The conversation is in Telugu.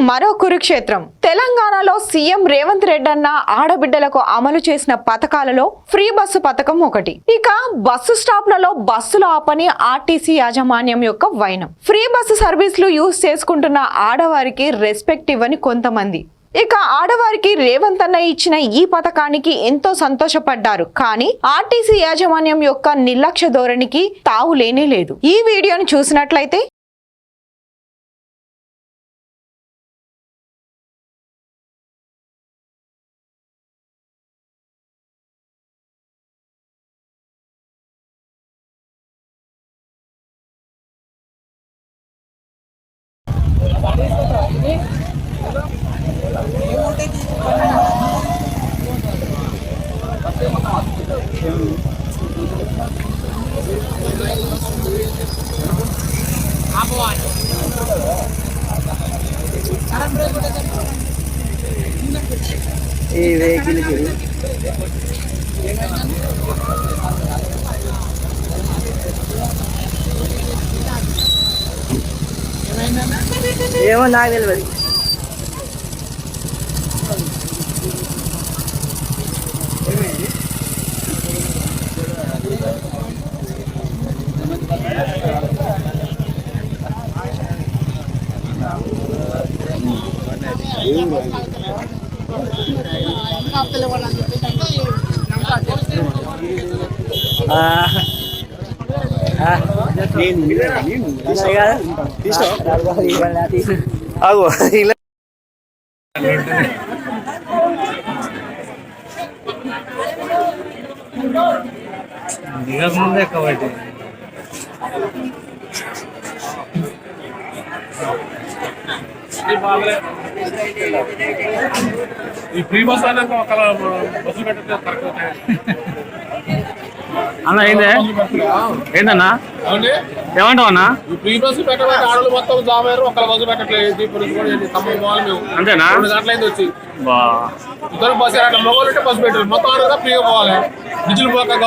మరో కురుక్షేత్రం. తెలంగాణలో సీఎం రేవంత్ రెడ్డి అన్న ఆడబిడ్డలకు అమలు చేసిన పథకాలలో ఫ్రీ బస్సు పథకం ఒకటి. ఇక బస్సు స్టాప్లలో బస్సులు ఆపని ఆర్టీసీ యాజమాన్యం యొక్క వైనం. ఫ్రీ బస్సు సర్వీసులు యూజ్ చేసుకుంటున్న ఆడవారికి రెస్పెక్ట్ ఇవ్వని కొంతమంది. ఇక ఆడవారికి రేవంత్ అన్న ఇచ్చిన ఈ పథకానికి ఎంతో సంతోషపడ్డారు. కానీ ఆర్టీసీ యాజమాన్యం యొక్క నిర్లక్ష్య ధోరణికి తావు లేనే లేదు. ఈ వీడియోని చూసినట్లయితే ఈ వెహికల్కి ఏమో నాకు తెలియదు. ముందే కాబట్టి ఈ ఫ్రీ బస్ అయినాక ఒక బస్సు పెట్టే కరెక్ట్ అన్న ఏందే ఏందన్నా ఏమంటావు అన్న? ఈ ఫ్రీ బస్సు పెట్టడానికి ఆడలు మొత్తం జాబ్ అయ్యారు, ఒక్క బస్సు పెట్టట్లేదు. ఖమ్మం పోవాలి మేము. అంతేనా? 2 గంటలైంది వచ్చి ఇద్దరు బస్సు అట్లా మొగలు ఉంటే బస్సు పెట్టారు, మొత్తం ఆడగా ఫ్రీగా పోవాలి. బిజులు పోక